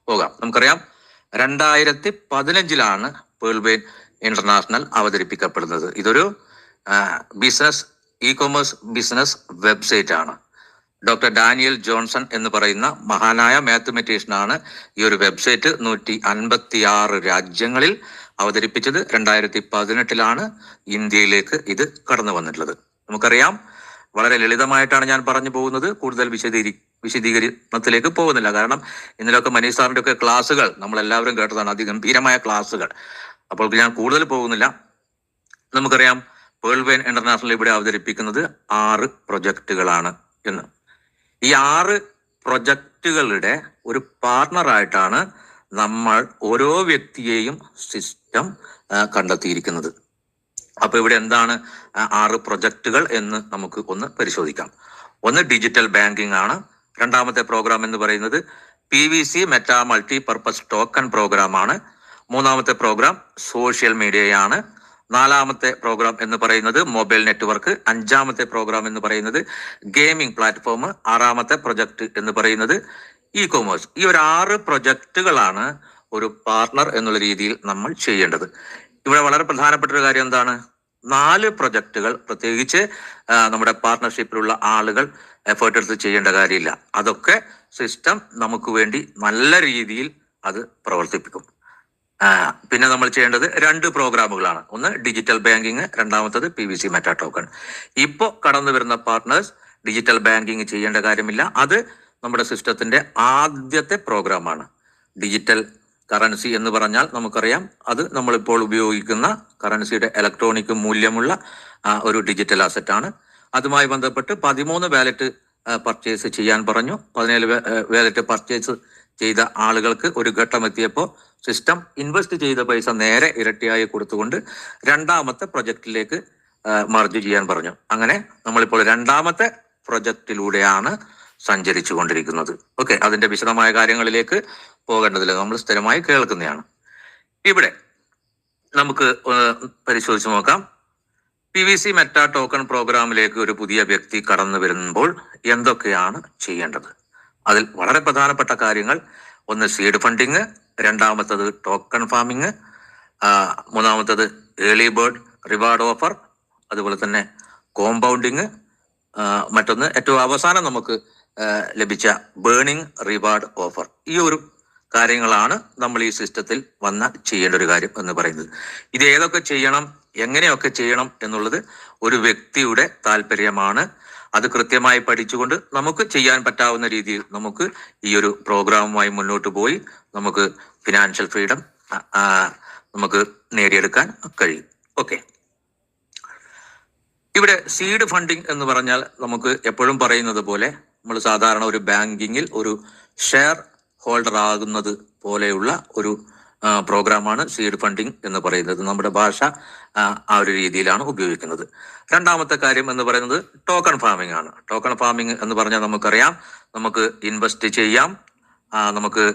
പോകാം. നമുക്കറിയാം 2015 pearl vein international അവതരിപ്പിക്കപ്പെടുന്നത്. ഇതൊരു ഇ കൊമേഴ്സ് ബിസിനസ് വെബ്സൈറ്റ് ആണ്. ഡോക്ടർ ഡാനിയൽ ജോൺസൺ എന്ന് പറയുന്ന മഹാനായ മാത്തമെറ്റീഷ്യനാണ് ഈ ഒരു വെബ്സൈറ്റ് 156 രാജ്യങ്ങളിൽ അവതരിപ്പിച്ചത്. 2018 ഇന്ത്യയിലേക്ക് ഇത് കടന്നു വന്നിട്ടുള്ളത്. നമുക്കറിയാം, വളരെ ലളിതമായിട്ടാണ് ഞാൻ പറഞ്ഞു പോകുന്നത്. കൂടുതൽ വിശദീകരണത്തിലേക്ക് പോകുന്നില്ല. കാരണം ഇന്നലെയൊക്കെ മനീഷ് സാറിന്റെ ഒക്കെ ക്ലാസ്സുകൾ നമ്മളെല്ലാവരും കേട്ടതാണ്, അതിഗംഭീരമായ ക്ലാസ്സുകൾ. അപ്പോൾ ഞാൻ കൂടുതൽ പോകുന്നില്ല. നമുക്കറിയാം, പേൾ വെയിൻ ഇന്റർനാഷണൽ ഇവിടെ അവതരിപ്പിക്കുന്നത് 6 പ്രൊജക്റ്റുകളാണ് എന്ന്. ഈ 6 പ്രൊജക്റ്റുകളുടെ ഒരു പാർട്ണറായിട്ടാണ് നമ്മൾ ഓരോ വ്യക്തിയെയും സിസ്റ്റം കണ്ടെത്തിയിരിക്കുന്നത്. അപ്പൊ ഇവിടെ എന്താണ് 6 പ്രൊജക്റ്റുകൾ എന്ന് നമുക്ക് ഒന്ന് പരിശോധിക്കാം. ഒന്ന് ഡിജിറ്റൽ ബാങ്കിങ് ആണ്. രണ്ടാമത്തെ പ്രോഗ്രാം എന്ന് പറയുന്നത് PVC meta multi purpose token program ആണ്. മൂന്നാമത്തെ പ്രോഗ്രാം സോഷ്യൽ മീഡിയയാണ്. നാലാമത്തെ പ്രോഗ്രാം എന്ന് പറയുന്നത് മൊബൈൽ നെറ്റ്വർക്ക്. അഞ്ചാമത്തെ പ്രോഗ്രാം എന്ന് പറയുന്നത് ഗെയിമിംഗ് പ്ലാറ്റ്ഫോം. ആറാമത്തെ പ്രൊജക്ട് എന്ന് പറയുന്നത് ഇ കൊമേഴ്സ്. ഈ ഒരു 6 പ്രൊജക്റ്റുകളാണ് ഒരു പാർട്ണർ എന്നുള്ള രീതിയിൽ നമ്മൾ ചെയ്യേണ്ടത്. ഇവിടെ വളരെ പ്രധാനപ്പെട്ട ഒരു കാര്യം എന്താണ്? 4 പ്രൊജക്റ്റുകൾ പ്രത്യേകിച്ച് നമ്മുടെ പാർട്ണർഷിപ്പിലുള്ള ആളുകൾ എഫേർട്ട് എടുത്ത് ചെയ്യേണ്ട കാര്യമില്ല. അതൊക്കെ സിസ്റ്റം നമുക്ക് വേണ്ടി നല്ല രീതിയിൽ അത് പ്രവർത്തിപ്പിക്കും. പിന്നെ നമ്മൾ ചെയ്യേണ്ടത് 2 പ്രോഗ്രാമുകളാണ്. ഒന്ന് ഡിജിറ്റൽ ബാങ്കിങ്, രണ്ടാമത്തത് PVC മെറ്റാ ടോക്കൺ. ഇപ്പോൾ കടന്നു വരുന്ന പാർട്ട്നേഴ്സ് ഡിജിറ്റൽ ബാങ്കിങ് ചെയ്യേണ്ട കാര്യമില്ല. അത് നമ്മുടെ സിസ്റ്റത്തിന്റെ ആദ്യത്തെ പ്രോഗ്രാമാണ്. ഡിജിറ്റൽ കറൻസി എന്ന് പറഞ്ഞാൽ നമുക്കറിയാം, അത് നമ്മളിപ്പോൾ ഉപയോഗിക്കുന്ന കറൻസിയുടെ ഇലക്ട്രോണിക് മൂല്യമുള്ള ഒരു ഡിജിറ്റൽ അസറ്റ് ആണ്. അതുമായി ബന്ധപ്പെട്ട് 13 വാലറ്റ് പർച്ചേസ് ചെയ്യാൻ പറഞ്ഞു. 17 വാലറ്റ് പർച്ചേസ് ചെയ്ത ആളുകൾക്ക് ഒരു ഘട്ടം എത്തിയപ്പോൾ സിസ്റ്റം ഇൻവെസ്റ്റ് ചെയ്ത പൈസ നേരെ ഇരട്ടിയായി കൊടുത്തുകൊണ്ട് രണ്ടാമത്തെ പ്രൊജക്റ്റിലേക്ക് മർജ് ചെയ്യാൻ പറഞ്ഞു. അങ്ങനെ നമ്മളിപ്പോൾ രണ്ടാമത്തെ പ്രൊജക്റ്റിലൂടെയാണ് സഞ്ചരിച്ചു കൊണ്ടിരിക്കുന്നത്. ഓക്കെ, അതിന്റെ വിശദമായ കാര്യങ്ങളിലേക്ക് പോകേണ്ടതില്ല, നമ്മൾ സ്ഥിരമായി കേൾക്കുന്നതാണ്. ഇവിടെ നമുക്ക് പരിശോധിച്ച് നോക്കാം. PVC മെറ്റാ ടോക്കൺ പ്രോഗ്രാമിലേക്ക് ഒരു പുതിയ വ്യക്തി കടന്നു വരുമ്പോൾ എന്തൊക്കെയാണ് ചെയ്യേണ്ടത്? അതിൽ വളരെ പ്രധാനപ്പെട്ട കാര്യങ്ങൾ: ഒന്ന് സീഡ് ഫണ്ടിങ്, രണ്ടാമത്തത് ടോക്കൺ ഫാമിങ്, മൂന്നാമത്തത് ഏർലി ബേർഡ് റിവാർഡ് ഓഫർ, അതുപോലെ തന്നെ കോമ്പൗണ്ടിങ്, മറ്റൊന്ന് ഏറ്റവും അവസാനം നമുക്ക് ലഭിച്ച ബേണിംഗ് റിവാർഡ് ഓഫർ. ഈ ഒരു കാര്യങ്ങളാണ് നമ്മൾ ഈ സിസ്റ്റത്തിൽ വന്നാൽ ചെയ്യേണ്ട ഒരു കാര്യം എന്ന് പറയുന്നത്. ഇത് ഏതൊക്കെ ചെയ്യണം, എങ്ങനെയൊക്കെ ചെയ്യണം എന്നുള്ളത് ഒരു വ്യക്തിയുടെ താല്പര്യമാണ്. അത് കൃത്യമായി പഠിച്ചുകൊണ്ട് നമുക്ക് ചെയ്യാൻ പറ്റാവുന്ന രീതിയിൽ നമുക്ക് ഈ ഒരു പ്രോഗ്രാമുമായി മുന്നോട്ട് പോയി നമുക്ക് ഫിനാൻഷ്യൽ ഫ്രീഡം നമുക്ക് നേടിയെടുക്കാൻ കഴിയും. ഓക്കെ, ഇവിടെ സീഡ് ഫണ്ടിങ് എന്ന് പറഞ്ഞാൽ നമുക്ക് എപ്പോഴും പറയുന്നത് പോലെ നമ്മൾ സാധാരണ ഒരു ബാങ്കിങ്ങിൽ ഒരു ഷെയർ ഹോൾഡർ ആകുന്നത് പോലെയുള്ള ഒരു പ്രോഗ്രാമാണ് സീഡ് ഫണ്ടിങ് എന്ന് പറയുന്നത്. നമ്മുടെ ഭാഷ ആ ഒരു രീതിയിലാണ് ഉപയോഗിക്കുന്നത്. രണ്ടാമത്തെ കാര്യം എന്ന് പറയുന്നത് ടോക്കൺ ഫാമിംഗ് ആണ്. ടോക്കൺ ഫാമിംഗ് എന്ന് പറഞ്ഞാൽ നമുക്കറിയാം, നമുക്ക് ഇൻവെസ്റ്റ് ചെയ്യാം, നമുക്ക്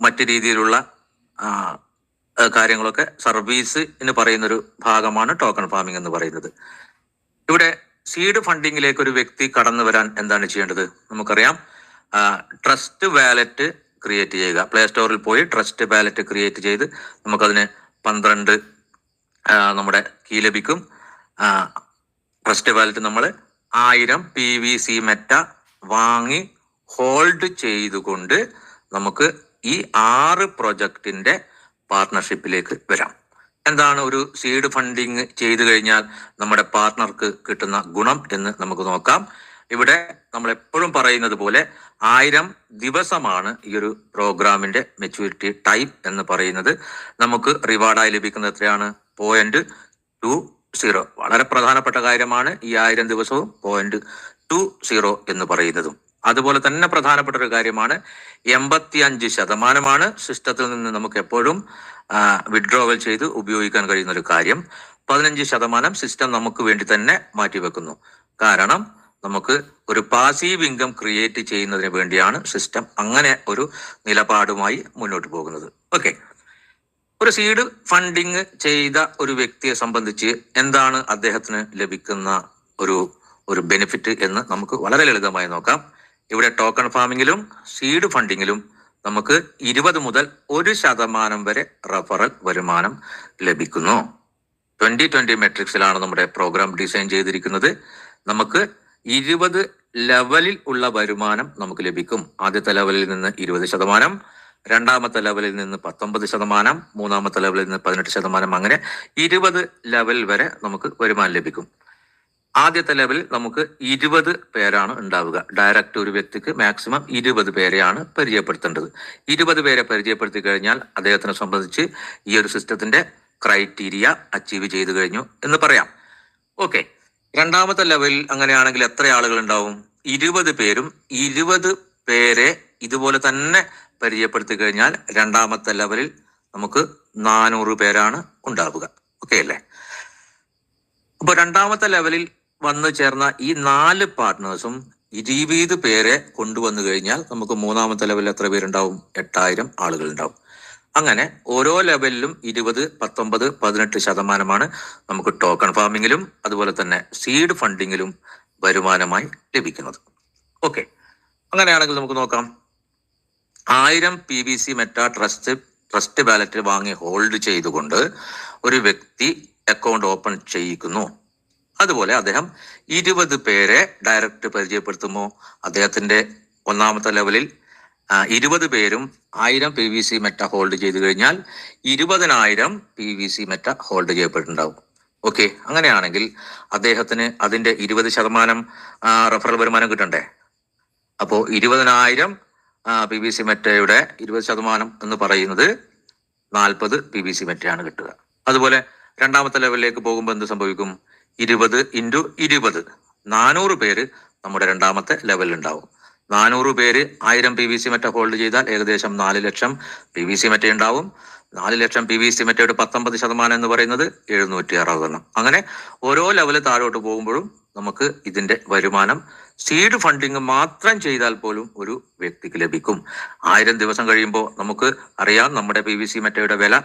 മറ്റു രീതിയിലുള്ള കാര്യങ്ങളൊക്കെ സർവീസിന് പറയുന്നൊരു ഭാഗമാണ് ടോക്കൺ ഫാമിംഗ് എന്ന് പറയുന്നത്. ഇവിടെ സീഡ് ഫണ്ടിങ്ങിലേക്ക് ഒരു വ്യക്തി കടന്നു വരാൻ എന്താണ് ചെയ്യേണ്ടത്? നമുക്കറിയാം, ട്രസ്റ്റ് വാലറ്റ് ക്രിയേറ്റ് ചെയ്യുക. പ്ലേ സ്റ്റോറിൽ പോയി ട്രസ്റ്റ് വാലറ്റ് ക്രിയേറ്റ് ചെയ്ത് നമുക്കതിന് 12 നമ്മുടെ കീ ലഭിക്കും. ട്രസ്റ്റ് വാലറ്റ് നമ്മൾ 1000 PVC മെറ്റ വാങ്ങി ഹോൾഡ് ചെയ്തുകൊണ്ട് നമുക്ക് ഈ 6 പ്രൊജക്റ്റിന്റെ പാർട്ണർഷിപ്പിലേക്ക് വരാം. എന്താണ് ഒരു സീഡ് ഫണ്ടിങ് ചെയ്തു കഴിഞ്ഞാൽ നമ്മുടെ പാർട്ണർക്ക് കിട്ടുന്ന ഗുണം എന്ന് നമുക്ക് നോക്കാം. ഇവിടെ നമ്മൾ എപ്പോഴും പറയുന്നത് പോലെ 1000 ദിവസമാണ് ഈ ഒരു പ്രോഗ്രാമിന്റെ മെച്യൂരിറ്റി ടൈം എന്ന് പറയുന്നത്. നമുക്ക് റിവാർഡായി ലഭിക്കുന്നത് എത്രയാണ്? 0.20. വളരെ പ്രധാനപ്പെട്ട കാര്യമാണ് ഈ 1000 ദിവസവും 0.20 എന്ന് പറയുന്നതും. അതുപോലെ തന്നെ പ്രധാനപ്പെട്ട ഒരു കാര്യമാണ് 85% സിസ്റ്റത്തിൽ നിന്ന് നമുക്ക് എപ്പോഴും വിഡ്രോവൽ ചെയ്ത് ഉപയോഗിക്കാൻ കഴിയുന്ന ഒരു കാര്യം. 15% സിസ്റ്റം നമുക്ക് വേണ്ടി തന്നെ മാറ്റിവെക്കുന്നു. കാരണം നമുക്ക് ഒരു പാസീവ് ഇൻകം ക്രിയേറ്റ് ചെയ്യുന്നതിന് വേണ്ടിയാണ് സിസ്റ്റം അങ്ങനെ ഒരു നിലപാടുമായി മുന്നോട്ട് പോകുന്നത്. ഓക്കെ, ഒരു സീഡ് ഫണ്ടിങ് ചെയ്ത ഒരു വ്യക്തിയെ സംബന്ധിച്ച് എന്താണ് അദ്ദേഹത്തിന് ലഭിക്കുന്ന ഒരു ബെനിഫിറ്റ് എന്ന് നമുക്ക് വളരെ ലളിതമായി നോക്കാം. ഇവിടെ ടോക്കൺ ഫാമിങ്ങിലും സീഡ് ഫണ്ടിങ്ങിലും നമുക്ക് 20 മുതൽ 1% വരെ റഫറൽ വരുമാനം ലഭിക്കുന്നു. 2020 മെട്രിക്സിലാണ് നമ്മുടെ പ്രോഗ്രാം ഡിസൈൻ ചെയ്തിരിക്കുന്നത്. നമുക്ക് 20 ലെവലിൽ ഉള്ള വരുമാനം നമുക്ക് ലഭിക്കും. ആദ്യത്തെ ലെവലിൽ നിന്ന് 20%, രണ്ടാമത്തെ ലെവലിൽ നിന്ന് 19%, മൂന്നാമത്തെ ലെവലിൽ നിന്ന് 18%, അങ്ങനെ 20 ലെവൽ വരെ നമുക്ക് വരുമാനം ലഭിക്കും. ആദ്യത്തെ ലെവലിൽ നമുക്ക് 20 പേരാണ് ഉണ്ടാവുക. ഡയറക്റ്റ് ഒരു വ്യക്തിക്ക് മാക്സിമം 20 പേരെയാണ് പരിചയപ്പെടുത്തേണ്ടത്. 20 പേരെ പരിചയപ്പെടുത്തി കഴിഞ്ഞാൽ അദ്ദേഹത്തിനെ സംബന്ധിച്ച് ഈ ഒരു സിസ്റ്റത്തിന്റെ ക്രൈറ്റീരിയ അച്ചീവ് ചെയ്തു കഴിഞ്ഞു എന്ന് പറയാം. ഓക്കെ, രണ്ടാമത്തെ ലെവലിൽ അങ്ങനെയാണെങ്കിൽ എത്ര ആളുകൾ ഉണ്ടാവും? 20 പേരും 20 പേരെ ഇതുപോലെ തന്നെ പരിചയപ്പെടുത്തി കഴിഞ്ഞാൽ രണ്ടാമത്തെ ലെവലിൽ നമുക്ക് 400 പേരാണ് ഉണ്ടാവുക. ഓക്കെ അല്ലേ? അപ്പൊ രണ്ടാമത്തെ ലെവലിൽ വന്നു ചേർന്ന ഈ 4 പാർട്ട്നേഴ്സും 20 പേരെ കൊണ്ടുവന്നു കഴിഞ്ഞാൽ നമുക്ക് മൂന്നാമത്തെ ലെവലിൽ എത്ര പേരുണ്ടാവും? 8000 ആളുകൾ ഉണ്ടാവും. അങ്ങനെ ഓരോ ലെവലിലും 20, 19, 18% നമുക്ക് ടോക്കൺ ഫാമിങ്ങിലും അതുപോലെ തന്നെ സീഡ് ഫണ്ടിങ്ങിലും വരുമാനമായി ലഭിക്കുന്നത്. ഓക്കെ, അങ്ങനെയാണെങ്കിൽ നമുക്ക് നോക്കാം. 1000 PVC മെറ്റ ട്രസ്റ്റ് ബാലറ്റ് വാങ്ങി ഹോൾഡ് ചെയ്തുകൊണ്ട് ഒരു വ്യക്തി അക്കൗണ്ട് ഓപ്പൺ ചെയ്യിക്കുന്നു. അതുപോലെ അദ്ദേഹം 20 പേരെ ഡയറക്റ്റ് പരിചയപ്പെടുത്തുമോ? അദ്ദേഹത്തിന്റെ ഒന്നാമത്തെ ലെവലിൽ 20 പേരും 1000 PVC മെറ്റ ഹോൾഡ് ചെയ്തു കഴിഞ്ഞാൽ 20,000 PVC മെറ്റ ഹോൾഡ് ചെയ്യപ്പെട്ടിട്ടുണ്ടാവും. ഓക്കെ, അങ്ങനെയാണെങ്കിൽ അദ്ദേഹത്തിന് അതിന്റെ 20% റഫറൽ വരുമാനം കിട്ടണ്ടേ? അപ്പോ 20,000 PVC മെറ്റയുടെ 20% എന്ന് പറയുന്നത് 40 PVC മെറ്റയാണ് കിട്ടുക. അതുപോലെ രണ്ടാമത്തെ ലെവലിലേക്ക് പോകുമ്പോൾ എന്ത് സംഭവിക്കും? 20 × 20, 400 പേര് നമ്മുടെ രണ്ടാമത്തെ ലെവലിൽ ഉണ്ടാവും. 400 പേര് 1000 PVC മെറ്റ ഹോൾഡ് ചെയ്താൽ ഏകദേശം 4 ലക്ഷം PVC മെറ്റ ഉണ്ടാവും. 4 ലക്ഷം PVC മെറ്റയുടെ 19% എന്ന് പറയുന്നത് 760. അങ്ങനെ ഓരോ ലെവല് താഴോട്ട് പോകുമ്പോഴും നമുക്ക് ഇതിന്റെ വരുമാനം സീഡ് ഫണ്ടിങ് മാത്രം ചെയ്താൽ പോലും ഒരു വ്യക്തിക്ക് ലഭിക്കും. 1000 ദിവസം കഴിയുമ്പോൾ നമുക്ക് അറിയാം നമ്മുടെ PVC മെറ്റയുടെ വില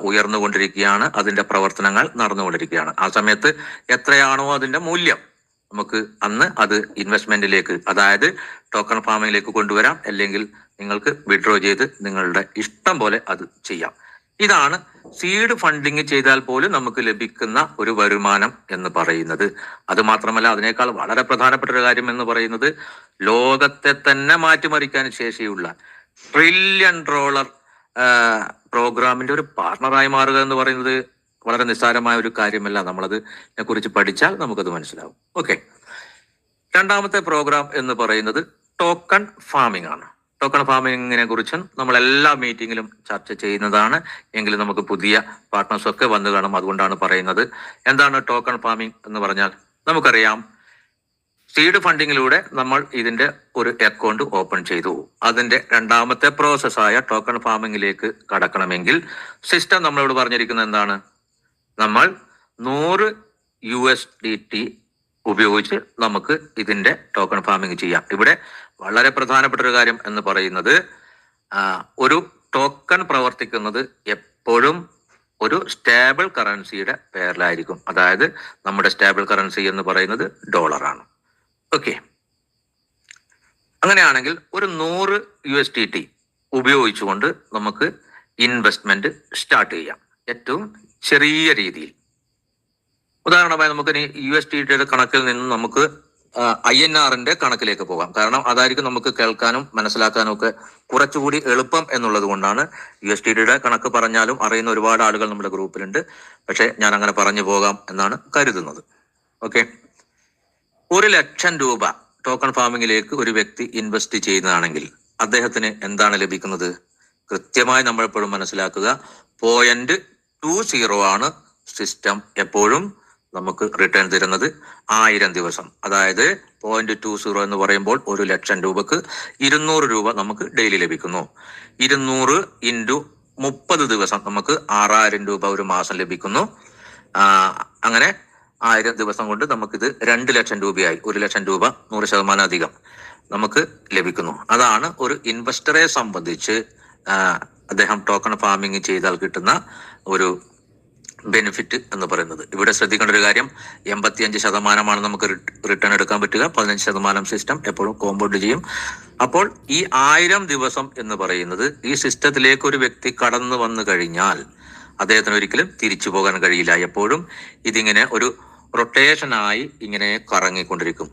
ഉയർന്നുകൊണ്ടിരിക്കുകയാണ്, അതിന്റെ പ്രവർത്തനങ്ങൾ നടന്നുകൊണ്ടിരിക്കുകയാണ്. ആ സമയത്ത് എത്രയാണോ അതിന്റെ മൂല്യം നമുക്ക് അന്ന് അത് ഇൻവെസ്റ്റ്മെന്റിലേക്ക്, അതായത് ടോക്കൺ ഫാമിങ്ങിലേക്ക് കൊണ്ടുവരാം, അല്ലെങ്കിൽ നിങ്ങൾക്ക് വിഡ്രോ ചെയ്ത് നിങ്ങളുടെ ഇഷ്ടം പോലെ അത് ചെയ്യാം. ഇതാണ് സീഡ് ഫണ്ടിങ് ചെയ്താൽ പോലും നമുക്ക് ലഭിക്കുന്ന ഒരു വരുമാനം എന്ന് പറയുന്നത്. അത് മാത്രമല്ല, അതിനേക്കാൾ വളരെ പ്രധാനപ്പെട്ട ഒരു കാര്യം എന്ന് പറയുന്നത് ലോകത്തെ തന്നെ മാറ്റിമറിക്കാൻ ശേഷിയുള്ള $1 ട്രില്യൺ പ്രോഗ്രാമിന്റെ ഒരു പാർട്ണറായി മാറുക എന്ന് പറയുന്നത് വളരെ നിസ്സാരമായ ഒരു കാര്യമല്ല. നമ്മളതിനെ കുറിച്ച് പഠിച്ചാൽ നമുക്കത് മനസ്സിലാവും. ഓക്കെ, രണ്ടാമത്തെ പ്രോഗ്രാം എന്ന് പറയുന്നത് ടോക്കൺ ഫാമിംഗ് ആണ്. ടോക്കൺ ഫാമിങ്ങിനെ കുറിച്ച് നമ്മൾ എല്ലാ മീറ്റിങ്ങിലും ചർച്ച ചെയ്യുന്നതാണ്. എങ്കിലും നമുക്ക് പുതിയ പാർട്ട്നേഴ്സ് ഒക്കെ വന്നു കാണും, അതുകൊണ്ടാണ് പറയുന്നത്. എന്താണ് ടോക്കൺ ഫാമിംഗ് എന്ന് പറഞ്ഞാൽ? നമുക്കറിയാം, സീഡ് ഫണ്ടിങ്ങിലൂടെ നമ്മൾ ഇതിന്റെ ഒരു അക്കൗണ്ട് ഓപ്പൺ ചെയ്തു. അതിന്റെ രണ്ടാമത്തെ പ്രോസസ്സായ ടോക്കൺ ഫാമിങ്ങിലേക്ക് കടക്കണമെങ്കിൽ സിസ്റ്റം നമ്മളോട് പറഞ്ഞിരിക്കുന്നത് എന്താണ്? നമ്മൾ 100 USDT ഉപയോഗിച്ച് നമുക്ക് ഇതിന്റെ ടോക്കൺ ഫാമിംഗ് ചെയ്യാം. ഇവിടെ വളരെ പ്രധാനപ്പെട്ട ഒരു കാര്യം എന്ന് പറയുന്നത്, ഒരു ടോക്കൺ പ്രവർത്തിക്കുന്നത് എപ്പോഴും ഒരു സ്റ്റേബിൾ കറൻസിയുടെ പേരിലായിരിക്കും. അതായത് നമ്മുടെ സ്റ്റേബിൾ കറൻസി എന്ന് പറയുന്നത് ഡോളറാണ്. ഓക്കെ, അങ്ങനെയാണെങ്കിൽ ഒരു 100 USDT ഉപയോഗിച്ചുകൊണ്ട് നമുക്ക് ഇൻവെസ്റ്റ്മെന്റ് സ്റ്റാർട്ട് ചെയ്യാം, ഏറ്റവും ചെറിയ രീതിയിൽ. ഉദാഹരണമായി നമുക്ക് USDTയുടെ കണക്കിൽ നിന്ന് നമുക്ക് INR-ന്റെ കണക്കിലേക്ക് പോകാം. കാരണം അതായിരിക്കും നമുക്ക് കേൾക്കാനും മനസ്സിലാക്കാനും ഒക്കെ കുറച്ചുകൂടി എളുപ്പം എന്നുള്ളത് കൊണ്ടാണ്. USDTയുടെ കണക്ക് പറഞ്ഞാലും അറിയുന്ന ഒരുപാട് ആളുകൾ നമ്മുടെ ഗ്രൂപ്പിലുണ്ട്. പക്ഷെ ഞാൻ അങ്ങനെ പറഞ്ഞു പോകാം എന്നാണ് കരുതുന്നത്. ഓക്കെ, 1 ലക്ഷം രൂപ ടോക്കൺ ഫാമിങ്ങിലേക്ക് ഒരു വ്യക്തി ഇൻവെസ്റ്റ് ചെയ്യുന്നതാണെങ്കിൽ അദ്ദേഹത്തിന് എന്താണ് ലഭിക്കുന്നത്? കൃത്യമായി നമ്മൾ എപ്പോഴും മനസ്സിലാക്കുക, 0.20 ആണ് സിസ്റ്റം എപ്പോഴും നമുക്ക് റിട്ടേൺ തരുന്നത്. 1000 ദിവസം, അതായത് 0.20 എന്ന് പറയുമ്പോൾ 1 ലക്ഷം രൂപക്ക് 200 രൂപ നമുക്ക് ഡെയിലി ലഭിക്കുന്നു. 200 × 30 ദിവസം നമുക്ക് 6000 രൂപ ഒരു മാസം ലഭിക്കുന്നു. അങ്ങനെ 1000 ദിവസം കൊണ്ട് നമുക്കിത് 2 ലക്ഷം രൂപയായി. 1 ലക്ഷം രൂപ 100% അധികം നമുക്ക് ലഭിക്കുന്നു. അതാണ് ഒരു ഇൻവെസ്റ്ററെ സംബന്ധിച്ച് അദ്ദേഹം ടോക്കൺ ഫാമിംഗ് ചെയ്താൽ കിട്ടുന്ന ഒരു ബെനിഫിറ്റ് എന്ന് പറയുന്നത്. ഇവിടെ ശ്രദ്ധിക്കേണ്ട ഒരു കാര്യം, 85% നമുക്ക് റിട്ടേൺ എടുക്കാൻ പറ്റുക, 15% സിസ്റ്റം എപ്പോഴും കോമ്പൗണ്ട് ചെയ്യും. അപ്പോൾ ഈ 1000 ദിവസം എന്ന് പറയുന്നത് ഈ സിസ്റ്റത്തിലേക്ക് ഒരു വ്യക്തി കടന്നു വന്നു കഴിഞ്ഞാൽ അദ്ദേഹത്തിന് ഒരിക്കലും തിരിച്ചു പോകാൻ കഴിയില്ല. എപ്പോഴും ഇതിങ്ങനെ ഒരു റൊട്ടേഷനായി ഇങ്ങനെ കറങ്ങിക്കൊണ്ടിരിക്കും.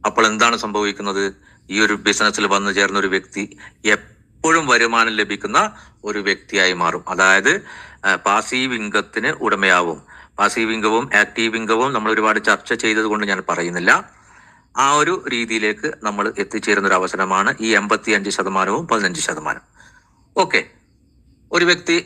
അപ്പോൾ എന്താണ് സംഭവിക്കുന്നത്? ഈ ഒരു ബിസിനസ്സിൽ വന്നു ചേർന്ന ഒരു വ്യക്തി എപ്പോഴും വരുമാനം ലഭിക്കുന്ന ഒരു വ്യക്തിയായി മാറും. അതായത് പാസീവ് ഇൻകത്തിന് ഉടമയാവും. പാസീവ് ഇൻകവും ആക്റ്റീവ് ഇൻകവും നമ്മൾ ഒരുപാട് ചർച്ച ചെയ്തത് കൊണ്ട് ഞാൻ പറയുന്നില്ല. ആ ഒരു രീതിയിലേക്ക് നമ്മൾ എത്തിച്ചേരുന്ന ഒരു അവസരമാണ് ഈ 85%വും 15%. ഓക്കെ, ഒരു വ്യക്തി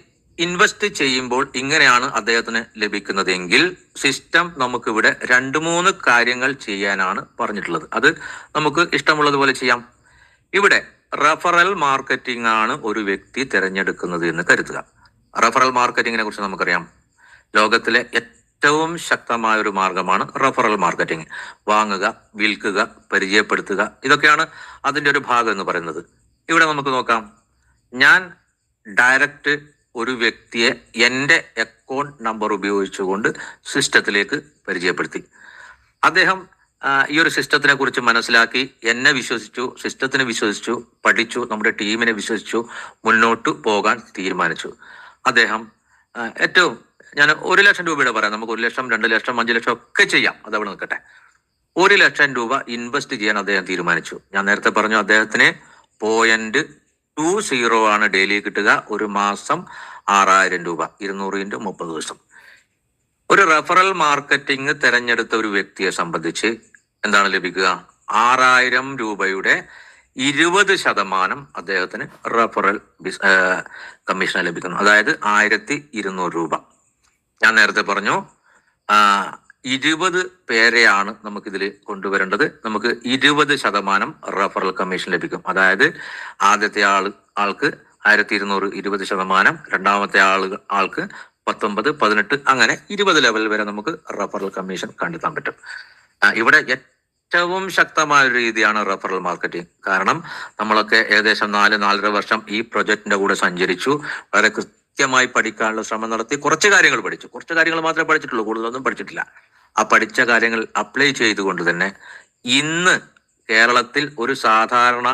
ഇൻവെസ്റ്റ് ചെയ്യുമ്പോൾ ഇങ്ങനെയാണ് അദ്ദേഹത്തിന് ലഭിക്കുന്നതെങ്കിൽ സിസ്റ്റം നമുക്ക് ഇവിടെ 2-3 കാര്യങ്ങൾ ചെയ്യാനാണ് പറഞ്ഞിട്ടുള്ളത്. അത് നമുക്ക് ഇഷ്ടമുള്ളതുപോലെ ചെയ്യാം. ഇവിടെ റഫറൽ മാർക്കറ്റിംഗ് ആണ് ഒരു വ്യക്തി തിരഞ്ഞെടുക്കുന്നത് എന്ന് കരുതുക. റഫറൽ മാർക്കറ്റിങ്ങിനെ കുറിച്ച് നമുക്കറിയാം, ലോകത്തിലെ ഏറ്റവും ശക്തമായ ഒരു മാർഗമാണ് റഫറൽ മാർക്കറ്റിംഗ്. വാങ്ങുക, വിൽക്കുക, പരിചയപ്പെടുത്തുക, ഇതൊക്കെയാണ് അതിൻ്റെ ഒരു ഭാഗം എന്ന് പറയുന്നത്. ഇവിടെ നമുക്ക് നോക്കാം, ഞാൻ ഡയറക്റ്റ് ഒരു വ്യക്തിയെ എൻ്റെ അക്കൗണ്ട് നമ്പർ ഉപയോഗിച്ചുകൊണ്ട് സിസ്റ്റത്തിലേക്ക് പരിചയപ്പെടുത്തി. അദ്ദേഹം ഈ ഒരു സിസ്റ്റത്തിനെ കുറിച്ച് മനസ്സിലാക്കി, എന്നെ വിശ്വസിച്ചു, സിസ്റ്റത്തിനെ വിശ്വസിച്ചു, പഠിച്ചു, നമ്മുടെ ടീമിനെ വിശ്വസിച്ചു, മുന്നോട്ട് പോകാൻ തീരുമാനിച്ചു. അദ്ദേഹം ഏറ്റവും, ഞാൻ 1 ലക്ഷം രൂപയുടെ പറയാം, നമുക്ക് 1 ലക്ഷം, 2 ലക്ഷം, 5 ലക്ഷം ഒക്കെ ചെയ്യാം, അതവിടെ നിൽക്കട്ടെ. 1 ലക്ഷം രൂപ ഇൻവെസ്റ്റ് ചെയ്യാൻ അദ്ദേഹം തീരുമാനിച്ചു. ഞാൻ നേരത്തെ പറഞ്ഞു, അദ്ദേഹത്തിന് 0.20 ആണ് ഡെയിലി കിട്ടുക. ഒരു മാസം 6000 രൂപ, 200 × 30 ദിവസം. ഒരു റെഫറൽ മാർക്കറ്റിംഗ് തിരഞ്ഞെടുത്ത ഒരു വ്യക്തിയെ സംബന്ധിച്ച് എന്താണ് ലഭിക്കുക? 6000 രൂപയുടെ 20% അദ്ദേഹത്തിന് റെഫറൽ കമ്മീഷൻ ലഭിക്കുന്നു. അതായത് 1200 രൂപ. ഞാൻ നേരത്തെ പറഞ്ഞു 20 പേരെയാണ് നമുക്കിതിൽ കൊണ്ടുവരേണ്ടത്. നമുക്ക് 20% റെഫറൽ കമ്മീഷൻ ലഭിക്കും. അതായത് ആദ്യത്തെ ആൾക്ക് 1200, 20%, രണ്ടാമത്തെ ആൾക്ക് 19, 18, അങ്ങനെ 20 ലെവൽ വരെ നമുക്ക് റെഫറൽ കമ്മീഷൻ കണ്ടെത്താൻ പറ്റും. ഇവിടെ ഏറ്റവും ശക്തമായ ഒരു രീതിയാണ് റെഫറൽ മാർക്കറ്റിംഗ്. കാരണം നമ്മളൊക്കെ ഏകദേശം 4-4.5 വർഷം ഈ പ്രൊജക്ടിന്റെ കൂടെ സഞ്ചരിച്ചു. വളരെ കൃത്യമായി പഠിക്കാനുള്ള ശ്രമം നടത്തി. കുറച്ച് കാര്യങ്ങൾ പഠിച്ചു, കുറച്ച് കാര്യങ്ങൾ മാത്രമേ പഠിച്ചിട്ടുള്ളൂ, കൂടുതലൊന്നും പഠിച്ചിട്ടില്ല. ആ പഠിച്ച കാര്യങ്ങൾ അപ്ലൈ ചെയ്തുകൊണ്ട് തന്നെ ഇന്ന് കേരളത്തിൽ ഒരു സാധാരണ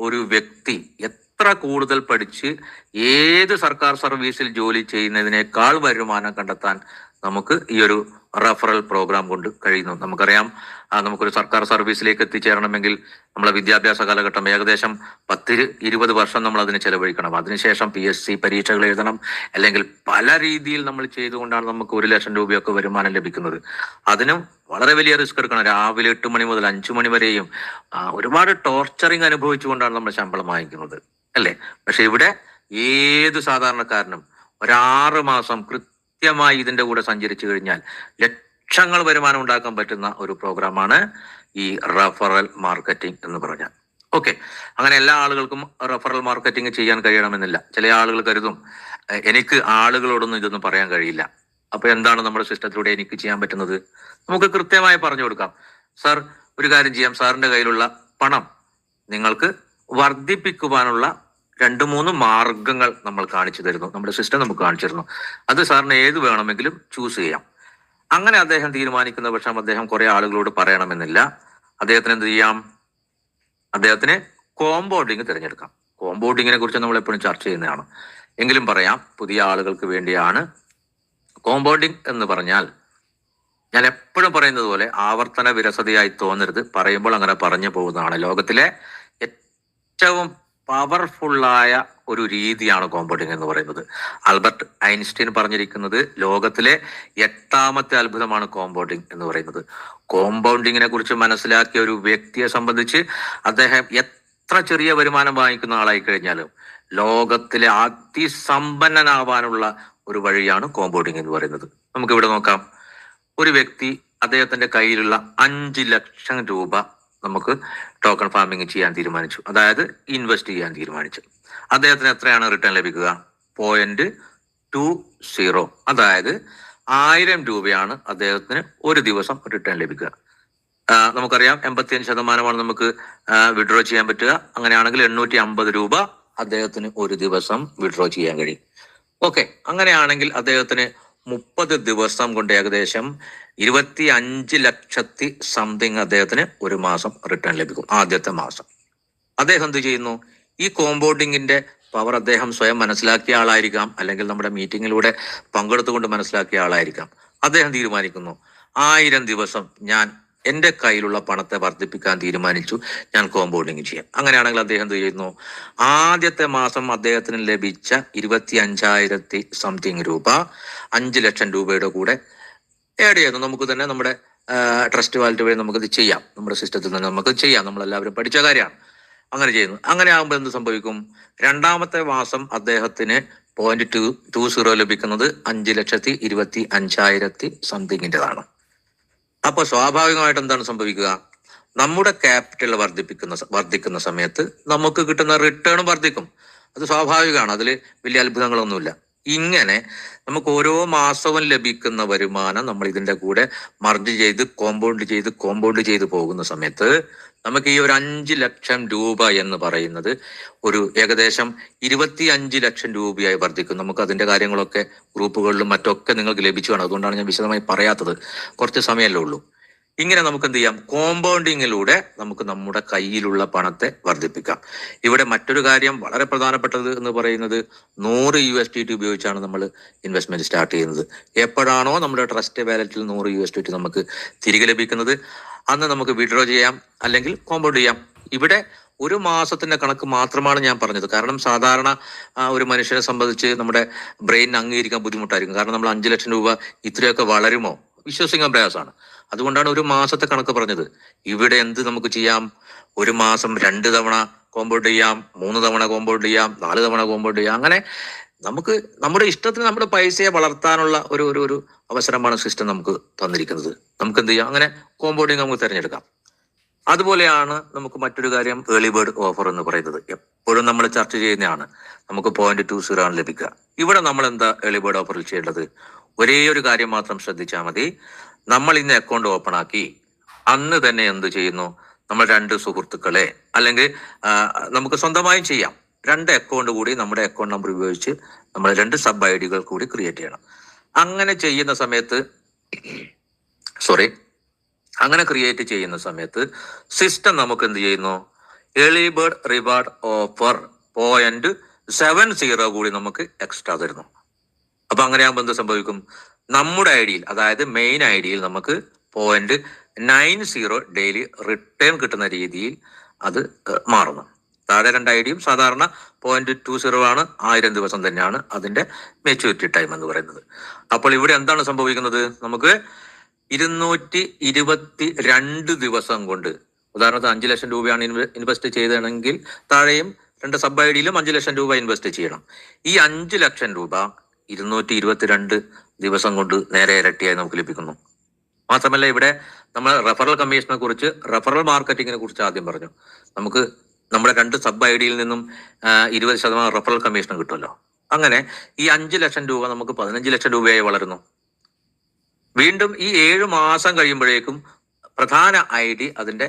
ഒരു വ്യക്തി എത്ര കൂടുതൽ പഠിച്ച് ഏത് സർക്കാർ സർവീസിൽ ജോലി ചെയ്യുന്നതിനേക്കാൾ വരുമാനം കണ്ടെത്താൻ നമുക്ക് ഈ ഒരു റെഫറൽ പ്രോഗ്രാം കൊണ്ട് കഴിയുന്നു. നമുക്കറിയാം, നമുക്കൊരു സർക്കാർ സർവീസിലേക്ക് എത്തിച്ചേരണമെങ്കിൽ നമ്മളെ വിദ്യാഭ്യാസ കാലഘട്ടം ഏകദേശം 10-20 വർഷം നമ്മൾ അതിന് ചെലവഴിക്കണം. അതിനുശേഷം PSC പരീക്ഷകൾ എഴുതണം, അല്ലെങ്കിൽ പല രീതിയിൽ നമ്മൾ ചെയ്തുകൊണ്ടാണ് നമുക്ക് 1 ലക്ഷം രൂപയൊക്കെ വരുമാനം ലഭിക്കുന്നത്. അതിനും വളരെ വലിയ റിസ്ക് എടുക്കണം. രാവിലെ 8 മണി മുതൽ 5 മണി വരെയും ഒരുപാട് ടോർച്ചറിങ് അനുഭവിച്ചുകൊണ്ടാണ് നമ്മൾ ശമ്പളം വാങ്ങിക്കുന്നത്, അല്ലേ? പക്ഷെ ഇവിടെ ഏത് സാധാരണക്കാരനും ഒരു 6 മാസം കൃത്യമായി ഇതിന്റെ കൂടെ സഞ്ചരിച്ചു കഴിഞ്ഞാൽ ലക്ഷങ്ങൾ വരുമാനം ഉണ്ടാക്കാൻ പറ്റുന്ന ഒരു പ്രോഗ്രാമാണ് ഈ റെഫറൽ മാർക്കറ്റിംഗ് എന്ന് പറഞ്ഞാൽ. ഓക്കെ, അങ്ങനെ എല്ലാ ആളുകൾക്കും റെഫറൽ മാർക്കറ്റിംഗ് ചെയ്യാൻ കഴിയണമെന്നില്ല. ചില ആളുകൾ കരുതും, എനിക്ക് ആളുകളോടൊന്നും ഇതൊന്നും പറയാൻ കഴിയില്ല. അപ്പൊ എന്താണ് നമ്മുടെ സിസ്റ്റത്തിലൂടെ എനിക്ക് ചെയ്യാൻ പറ്റുന്നത്? നമുക്ക് കൃത്യമായി പറഞ്ഞു കൊടുക്കാം. സാർ, ഒരു കാര്യം ചെയ്യാം, സാറിന്റെ കയ്യിലുള്ള പണം നിങ്ങൾക്ക് വർദ്ധിപ്പിക്കുവാനുള്ള 2-3 മാർഗങ്ങൾ നമ്മൾ കാണിച്ചു തരുന്നു, നമ്മുടെ സിസ്റ്റം നമുക്ക് കാണിച്ചു തരുന്നു. അത് സാറിന് ഏത് വേണമെങ്കിലും ചൂസ് ചെയ്യാം. അങ്ങനെ അദ്ദേഹം തീരുമാനിക്കുന്ന പക്ഷം അദ്ദേഹം കുറെ ആളുകളോട് പറയണമെന്നില്ല. അദ്ദേഹത്തിന് എന്ത് ചെയ്യാം? അദ്ദേഹത്തിന് കോമ്പൗണ്ടിങ് തിരഞ്ഞെടുക്കാം. കോമ്പൗണ്ടിങ്ങിനെ കുറിച്ച് നമ്മൾ എപ്പോഴും ചർച്ച ചെയ്യുന്നതാണ്, എങ്കിലും പറയാം, പുതിയ ആളുകൾക്ക് വേണ്ടിയാണ്. കോമ്പൗണ്ടിങ് എന്ന് പറഞ്ഞാൽ, ഞാൻ എപ്പോഴും പറയുന്നത് പോലെ ആവർത്തന വിരസതയായി തോന്നരുത്, പറയുമ്പോൾ അങ്ങനെ പറഞ്ഞു പോകുന്നതാണ്. ലോകത്തിലെ ഏറ്റവും പവർഫുള്ളായ ഒരു രീതിയാണ് കോമ്പൗണ്ടിങ് എന്ന് പറയുന്നത്. ആൽബർട്ട് ഐൻസ്റ്റീൻ പറഞ്ഞിരിക്കുന്നത് ലോകത്തിലെ 8ാമത്തെ അത്ഭുതമാണ് കോമ്പൗണ്ടിങ് എന്ന് പറയുന്നത്. കോമ്പൗണ്ടിങ്ങിനെ കുറിച്ച് മനസ്സിലാക്കിയ ഒരു വ്യക്തിയെ സംബന്ധിച്ച് അദ്ദേഹം എത്ര ചെറിയ വരുമാനം വാങ്ങിക്കുന്ന ആളായി കഴിഞ്ഞാലും ലോകത്തിലെ അതിസമ്പന്നനാവാനുള്ള ഒരു വഴിയാണ് കോമ്പൗണ്ടിങ് എന്ന് പറയുന്നത്. നമുക്കിവിടെ നോക്കാം, ഒരു വ്യക്തി അദ്ദേഹത്തിന്റെ കയ്യിലുള്ള 5 ലക്ഷം രൂപ നമുക്ക് ടോക്കൺ ഫാമിംഗ് ചെയ്യാൻ തീരുമാനിച്ചു, അതായത് ഇൻവെസ്റ്റ് ചെയ്യാൻ തീരുമാനിച്ചു. അദ്ദേഹത്തിന് എത്രയാണ് റിട്ടേൺ ലഭിക്കുക? 0.20, അതായത് 1000 രൂപയാണ് അദ്ദേഹത്തിന് ഒരു ദിവസം റിട്ടേൺ ലഭിക്കുക. നമുക്കറിയാം 85% നമുക്ക് വിഡ്രോ ചെയ്യാൻ പറ്റുക. അങ്ങനെയാണെങ്കിൽ 850 രൂപ അദ്ദേഹത്തിന് ഒരു ദിവസം വിഡ്രോ ചെയ്യാൻ കഴിയും. ഓക്കെ, അങ്ങനെയാണെങ്കിൽ അദ്ദേഹത്തിന് 30 ദിവസം കൊണ്ട് ഏകദേശം 25 ലക്ഷത്തി സംതിങ് അദ്ദേഹത്തിന് ഒരു മാസം റിട്ടേൺ ലഭിക്കും. ആദ്യത്തെ മാസം അദ്ദേഹം എന്ത് ചെയ്യുന്നു? ഈ കോമ്പൗണ്ടിങ്ങിന്റെ പവർ അദ്ദേഹം സ്വയം മനസ്സിലാക്കിയ ആളായിരിക്കാം, അല്ലെങ്കിൽ നമ്മുടെ മീറ്റിങ്ങിലൂടെ പങ്കെടുത്തുകൊണ്ട് മനസ്സിലാക്കിയ ആളായിരിക്കാം. അദ്ദേഹം തീരുമാനിക്കുന്നു, 1000 ദിവസം ഞാൻ എൻ്റെ കയ്യിലുള്ള പണത്തെ വർദ്ധിപ്പിക്കാൻ തീരുമാനിച്ചു, ഞാൻ കോമ്പൗണ്ടിങ് ചെയ്യാം. അങ്ങനെയാണെങ്കിൽ അദ്ദേഹം എന്ത് ചെയ്യുന്നു? ആദ്യത്തെ മാസം അദ്ദേഹത്തിന് ലഭിച്ച 25,000 സംതിങ് രൂപ 5 ലക്ഷം രൂപയുടെ കൂടെ ആഡ് ചെയ്യുന്നു. നമുക്ക് തന്നെ നമ്മുടെ ട്രസ്റ്റ് വാലറ്റ് വഴി നമുക്കിത് ചെയ്യാം, നമ്മുടെ സിസ്റ്റത്തിൽ തന്നെ നമുക്ക് ചെയ്യാം. നമ്മളെല്ലാവരും പഠിച്ച കാര്യമാണ്. അങ്ങനെ ചെയ്യുന്നു. അങ്ങനെ ആകുമ്പോൾ എന്ത് സംഭവിക്കും? രണ്ടാമത്തെ മാസം അദ്ദേഹത്തിന് 0.20 ലഭിക്കുന്നത് 5,25,000 സംതിങ്ങിൻ്റെതാണ്. അപ്പൊ സ്വാഭാവികമായിട്ട് എന്താണ് സംഭവിക്കുക? നമ്മുടെ ക്യാപിറ്റൽ വർദ്ധിക്കുന്ന സമയത്ത് നമുക്ക് കിട്ടുന്ന റിട്ടേണും വർദ്ധിക്കും. അത് സ്വാഭാവികമാണ്, അതിൽ വലിയ അത്ഭുതങ്ങളൊന്നുമില്ല. ഇങ്ങനെ നമുക്ക് ഓരോ മാസവും ലഭിക്കുന്ന വരുമാനം നമ്മൾ ഇതിന്റെ കൂടെ മർജ് ചെയ്ത് കോമ്പൗണ്ട് ചെയ്ത് പോകുന്ന സമയത്ത് നമുക്ക് ഈ ഒരു 5 ലക്ഷം രൂപ എന്ന് പറയുന്നത് ഒരു ഏകദേശം 25 ലക്ഷം രൂപയായി വർദ്ധിക്കും. നമുക്ക് അതിന്റെ കാര്യങ്ങളൊക്കെ ഗ്രൂപ്പുകളിലും മറ്റൊക്കെ നിങ്ങൾക്ക് ലഭിച്ചു കാണും. അതുകൊണ്ടാണ് ഞാൻ വിശദമായി പറയാത്തത്, കുറച്ച് സമയമല്ലേ ഉള്ളൂ. ഇങ്ങനെ നമുക്ക് എന്ത് ചെയ്യാം? കോമ്പൗണ്ടിങ്ങിലൂടെ നമുക്ക് നമ്മുടെ കയ്യിലുള്ള പണത്തെ വർദ്ധിപ്പിക്കാം. ഇവിടെ മറ്റൊരു കാര്യം വളരെ പ്രധാനപ്പെട്ടത് എന്ന് പറയുന്നത്, 100 USDT ഉപയോഗിച്ചാണ് നമ്മൾ ഇൻവെസ്റ്റ്മെന്റ് സ്റ്റാർട്ട് ചെയ്യുന്നത്. എപ്പോഴാണോ നമ്മുടെ ട്രസ്റ്റ് വാലറ്റിൽ 100 USDT നമുക്ക് തിരികെ ലഭിക്കുന്നത്, അന്ന് നമുക്ക് വിഡ്രോ ചെയ്യാം, അല്ലെങ്കിൽ കോമ്പൗണ്ട് ചെയ്യാം. ഇവിടെ ഒരു മാസത്തിന്റെ കണക്ക് മാത്രമാണ് ഞാൻ പറഞ്ഞത്. കാരണം സാധാരണ ഒരു മനുഷ്യനെ സംബന്ധിച്ച് നമ്മുടെ ബ്രെയിൻ അംഗീകരിക്കാൻ ബുദ്ധിമുട്ടായിരിക്കും. കാരണം നമ്മൾ 5 ലക്ഷം രൂപ ഇത്രയൊക്കെ വളരുമോ വിശ്വസിക്കാൻ പ്രയാസമാണ്. അതുകൊണ്ടാണ് ഒരു മാസത്തെ കണക്ക് പറഞ്ഞത്. ഇവിടെ എന്ത് നമുക്ക് ചെയ്യാം? ഒരു മാസം 2 തവണ കോമ്പൗണ്ട് ചെയ്യാം, 3 തവണ കോമ്പൗണ്ട് ചെയ്യാം, 4 തവണ കോമ്പൗണ്ട് ചെയ്യാം. അങ്ങനെ നമുക്ക് നമ്മുടെ ഇഷ്ടത്തിന് നമ്മുടെ പൈസയെ വളർത്താനുള്ള ഒരു അവസരമാണ് സിസ്റ്റം നമുക്ക് തന്നിരിക്കുന്നത്. നമുക്ക് എന്ത് ചെയ്യാം? അങ്ങനെ കോമ്പൗണ്ടിങ് നമുക്ക് തിരഞ്ഞെടുക്കാം. അതുപോലെയാണ് നമുക്ക് മറ്റൊരു കാര്യം, ഏർലി ബേർഡ് ഓഫർ എന്ന് പറയുന്നത്. എപ്പോഴും നമ്മൾ ചർച്ച ചെയ്യുന്നതാണ്. നമുക്ക് 0.20 ആണ് ലഭിക്കുക. ഇവിടെ നമ്മൾ എന്താ ഏർലി ബേർഡ് ഓഫറിൽ ചെയ്യേണ്ടത്? ഒരേ ഒരു കാര്യം മാത്രം ശ്രദ്ധിച്ചാൽ മതി. നമ്മൾ ഇന്ന് അക്കൗണ്ട് ഓപ്പൺ ആക്കി അന്ന് തന്നെ എന്ത് ചെയ്യുന്നു? നമ്മൾ 2 സുഹൃത്തുക്കളെ, അല്ലെങ്കിൽ നമുക്ക് സ്വന്തമായും ചെയ്യാം, 2 അക്കൗണ്ട് കൂടി നമ്മുടെ അക്കൗണ്ട് നമ്പർ ഉപയോഗിച്ച് നമ്മൾ 2 സബ് ഐഡികൾ കൂടി ക്രിയേറ്റ് ചെയ്യണം. അങ്ങനെ ചെയ്യുന്ന സമയത്ത് അങ്ങനെ ക്രിയേറ്റ് ചെയ്യുന്ന സമയത്ത് സിസ്റ്റം നമുക്ക് എന്ത് ചെയ്യുന്നു? ഏർലി ബേർഡ് റിവാർഡ് ഓഫർ 0.70 കൂടി നമുക്ക് എക്സ്ട്രാ തരുന്നു. അപ്പൊ അങ്ങനെയാകുമ്പോൾ എന്ത് സംഭവിക്കും? നമ്മുടെ ഐഡിയിൽ, അതായത് മെയിൻ ഐഡിയിൽ നമുക്ക് 0.90 ഡെയിലി റിട്ടേൺ കിട്ടുന്ന രീതിയിൽ അത് മാറുന്നു. താഴെ 2 ഐഡിയും സാധാരണ 0.20 ആണ്. 1000 ദിവസം തന്നെയാണ് അതിന്റെ മെച്യൂരിറ്റി ടൈം എന്ന് പറയുന്നത്. അപ്പോൾ ഇവിടെ എന്താണ് സംഭവിക്കുന്നത്? നമുക്ക് 222 ദിവസം കൊണ്ട്, ഉദാഹരണത്തിന് 5 ലക്ഷം രൂപയാണ് ഇൻവെസ്റ്റ് ചെയ്തതെങ്കിൽ താഴെയും 2 സബ് ഐഡിയിലും 5 ലക്ഷം രൂപ ഇൻവെസ്റ്റ് ചെയ്യണം. ഈ 5 ലക്ഷം രൂപ 222 ദിവസം കൊണ്ട് നേരെ ഇരട്ടിയായി നമുക്ക് ലഭിക്കുന്നു. മാത്രമല്ല ഇവിടെ നമ്മൾ റെഫറൽ കമ്മീഷനെ കുറിച്ച്, റെഫറൽ മാർക്കറ്റിങ്ങിനെ കുറിച്ച് ആദ്യം പറഞ്ഞു. നമുക്ക് നമ്മുടെ 2 സബ് ഐഡിയിൽ നിന്നും 20% റെഫറൽ കമ്മീഷൻ കിട്ടുമല്ലോ. അങ്ങനെ ഈ 5 ലക്ഷം രൂപ നമുക്ക് 15 ലക്ഷം രൂപയായി വളരുന്നു. വീണ്ടും ഈ 7 മാസം കഴിയുമ്പോഴേക്കും പ്രധാന ID അതിന്റെ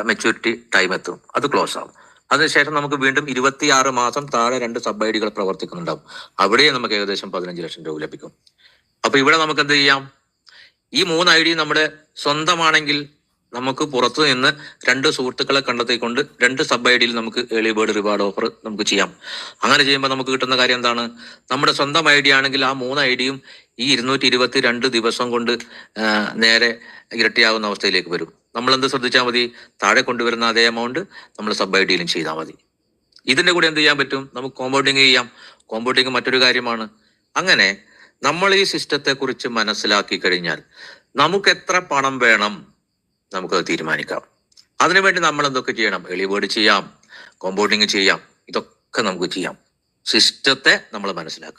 മെച്യൂരിറ്റി ടൈം എത്തും, അത് ക്ലോസ് ആവും. അതിനുശേഷം നമുക്ക് വീണ്ടും 26 മാസം താഴെ 2 സബ് ഐഡികൾ പ്രവർത്തിക്കുന്നുണ്ടാവും. അവിടെ നമുക്ക് ഏകദേശം 15 ലക്ഷം രൂപ ലഭിക്കും. അപ്പൊ ഇവിടെ നമുക്ക് എന്ത് ചെയ്യാം? ഈ 3 ID നമ്മുടെ സ്വന്തമാണെങ്കിൽ നമുക്ക് പുറത്തു നിന്ന് 2 സുഹൃത്തുക്കളെ കണ്ടെത്തിക്കൊണ്ട് 2 സബ് ഐഡിയിൽ നമുക്ക് ഏർലി ബേർഡ് റിവാർഡ് ഓഫർ നമുക്ക് ചെയ്യാം. അങ്ങനെ ചെയ്യുമ്പോൾ നമുക്ക് കിട്ടുന്ന കാര്യം എന്താണ്? നമ്മുടെ സ്വന്തം ID ആണെങ്കിൽ ആ 3 ഐഡിയും ഈ 222 ദിവസം കൊണ്ട് നേരെ ഇരട്ടിയാവുന്ന അവസ്ഥയിലേക്ക് വരും. നമ്മൾ എന്ത് ശ്രദ്ധിച്ചാൽ മതി? താഴെ കൊണ്ടുവരുന്ന അതേ എമൗണ്ട് നമ്മൾ സബ് ഐഡിയിലും ചെയ്താൽ മതി. ഇതിന്റെ കൂടെ എന്ത് ചെയ്യാൻ പറ്റും? നമുക്ക് കോമ്പൗണ്ടിങ് ചെയ്യാം. കോമ്പൗണ്ടിങ് മറ്റൊരു കാര്യമാണ്. അങ്ങനെ നമ്മൾ ഈ സിസ്റ്റത്തെ കുറിച്ച് മനസ്സിലാക്കി കഴിഞ്ഞാൽ നമുക്ക് എത്ര പണം വേണം നമുക്കത് തീരുമാനിക്കാം. അതിനുവേണ്ടി നമ്മൾ എന്തൊക്കെ ചെയ്യണം? ഏർലി ബേർഡ് ചെയ്യാം, കോമ്പൗണ്ടിങ് ചെയ്യാം, ഇതൊക്കെ നമുക്ക് ചെയ്യാം. സിസ്റ്റത്തെ നമ്മൾ മനസ്സിലാക്കുക.